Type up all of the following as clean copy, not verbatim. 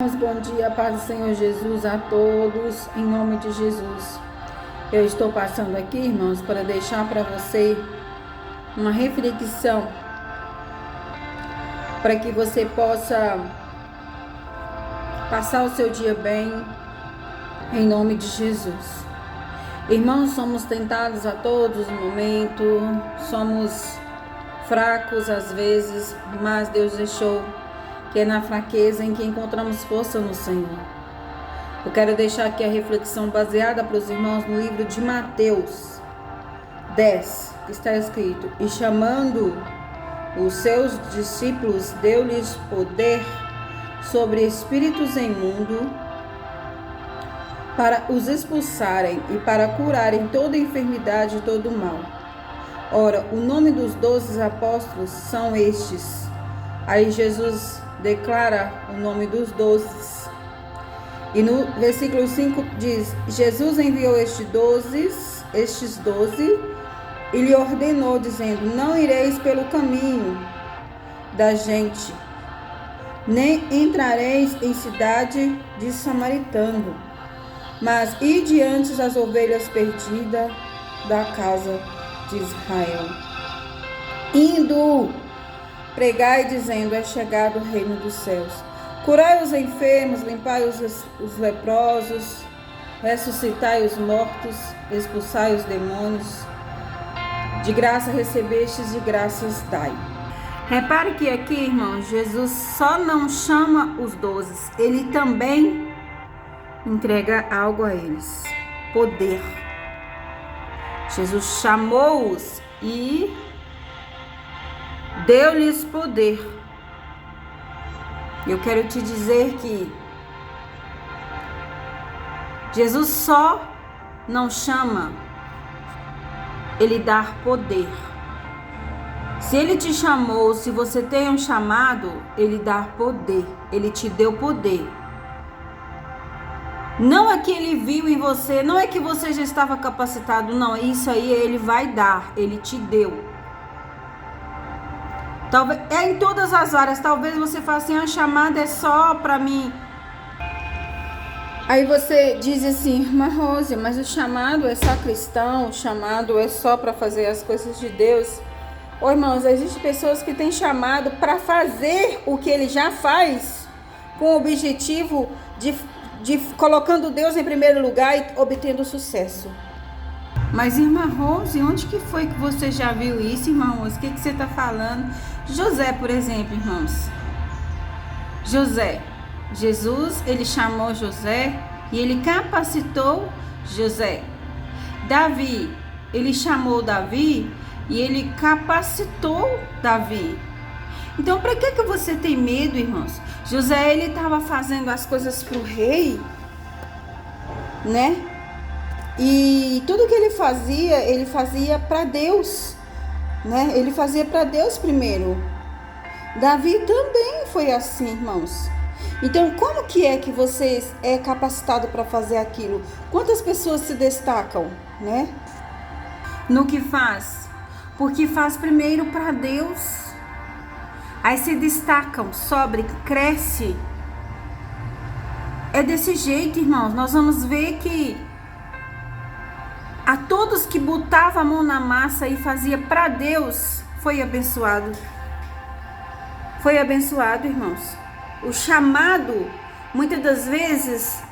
Bom dia, paz do Senhor Jesus a todos, em nome de Jesus. Eu estou passando aqui, irmãos, para deixar para você uma reflexão, para que você possa passar o seu dia bem, em nome de Jesus. Irmãos, somos tentados a todos no momento, somos fracos às vezes, mas Deus deixou que é na fraqueza em que encontramos força no Senhor. Eu quero deixar aqui a reflexão baseada para os irmãos no livro de Mateus 10, que está escrito: e chamando os seus discípulos, deu-lhes poder sobre espíritos imundos para os expulsarem e para curarem toda enfermidade e todo mal. Ora, o nome dos 12 apóstolos são estes. Aí Jesus declara o nome dos 12. E no versículo 5 diz: Jesus enviou estes 12 e lhe ordenou, dizendo: não ireis pelo caminho da gente, nem entrareis em cidade de samaritano, mas ide antes as ovelhas perdidas da casa de Israel. Indo, pregai dizendo: é chegado o reino dos céus. Curai os enfermos, limpai os leprosos, ressuscitai os mortos, expulsai os demônios. De graça recebestes, de graças dai. Repare que aqui, irmãos, Jesus só não chama os 12, ele também entrega algo a eles: poder. Jesus chamou-os e deu-lhes poder. Eu quero te dizer que Jesus só não chama, ele dá poder. Se ele te chamou, se você tem um chamado, ele dá poder, ele te deu poder. Não é que ele viu em você, não é que você já estava capacitado, não, isso aí ele vai dar, ele te deu. Talvez, é em todas as áreas. Talvez você fale assim: a chamada é só para mim. Aí você diz assim: irmã Rose, mas o chamado é só cristão, o chamado é só para fazer as coisas de Deus. Ô irmãos, existem pessoas que têm chamado para fazer o que ele já faz, com o objetivo de colocando Deus em primeiro lugar e obtendo sucesso. Mas irmã Rose, onde que foi que você já viu isso, irmã Rose? O que você está falando? José, por exemplo, irmãos. Jesus, ele chamou José e ele capacitou José. Davi, ele chamou Davi e ele capacitou Davi. Então, para que você tem medo, irmãos? José, ele estava fazendo as coisas para o rei, né? E tudo que ele fazia para Deus, né? Ele fazia para Deus primeiro. Davi também foi assim, irmãos. Então, como que é que você é capacitado para fazer aquilo? Quantas pessoas se destacam, né? No que faz? Porque faz primeiro para Deus. Aí se destacam, sobe, cresce. É desse jeito, irmãos. Nós vamos ver que a todos que botavam a mão na massa e fazia para Deus, foi abençoado. Foi abençoado, irmãos. O chamado, muitas das vezes,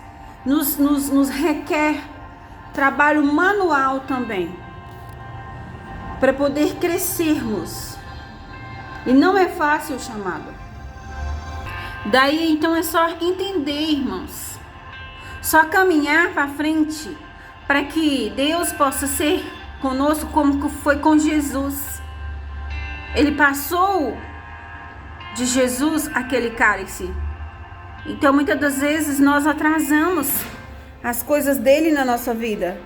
nos requer trabalho manual também, para poder crescermos. E não é fácil o chamado. Daí, então, é só entender, irmãos. Só caminhar para frente, para que Deus possa ser conosco como foi com Jesus. Ele passou de Jesus aquele cálice. Então, muitas das vezes, nós atrasamos as coisas dele na nossa vida.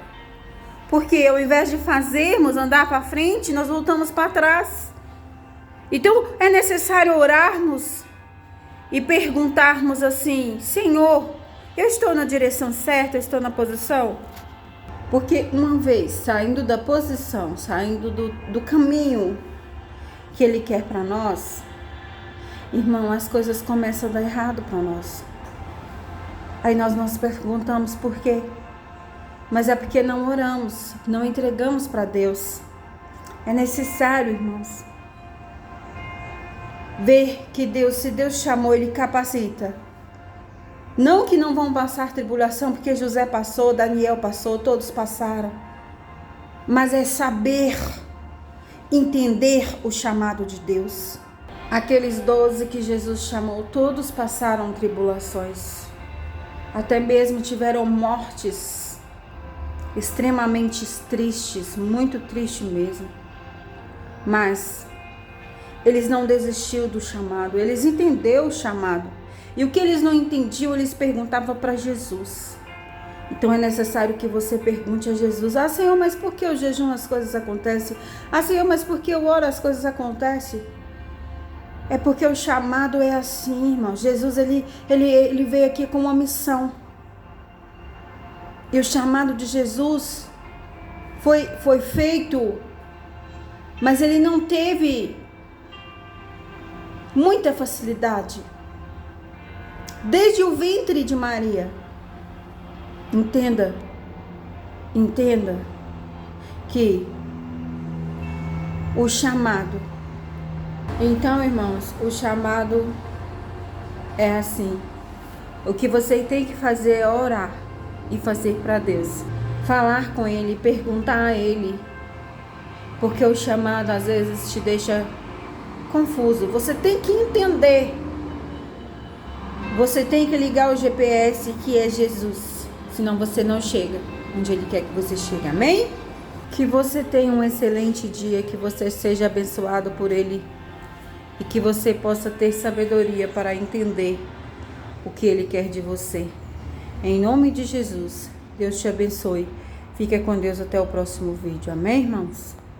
Porque ao invés de fazermos, andar para frente, nós voltamos para trás. Então, é necessário orarmos e perguntarmos assim: Senhor, eu estou na direção certa? Eu estou na posição? Porque uma vez saindo da posição, saindo do caminho que ele quer para nós, irmão, as coisas começam a dar errado para nós. Aí nós nos perguntamos por quê? Mas é porque não oramos, não entregamos para Deus. É necessário, irmãos, ver que Deus, se Deus chamou, Ele capacita. Não que não vão passar tribulação, porque José passou, Daniel passou, todos passaram. Mas é saber, entender o chamado de Deus. Aqueles 12 que Jesus chamou, todos passaram tribulações. Até mesmo tiveram mortes extremamente tristes, muito triste mesmo. Mas eles não desistiram do chamado, eles entenderam o chamado. E o que eles não entendiam, eles perguntavam para Jesus. Então é necessário que você pergunte a Jesus: ah, Senhor, mas por que eu jejum as coisas acontecem? Ah, Senhor, mas por que eu oro as coisas acontecem? É porque o chamado é assim, irmão. Jesus, ele veio aqui com uma missão. E o chamado de Jesus foi feito, mas ele não teve muita facilidade. Desde o ventre de Maria. Entenda que o chamado. Então, irmãos, o chamado é assim. O que você tem que fazer é orar e fazer para Deus. Falar com Ele, perguntar a Ele. Porque o chamado às vezes te deixa confuso. Você tem que entender. Você tem que ligar o GPS, que é Jesus. Senão você não chega onde Ele quer que você chegue. Amém? Que você tenha um excelente dia. Que você seja abençoado por Ele. E que você possa ter sabedoria para entender o que Ele quer de você. Em nome de Jesus, Deus te abençoe. Fica com Deus até o próximo vídeo. Amém, irmãos?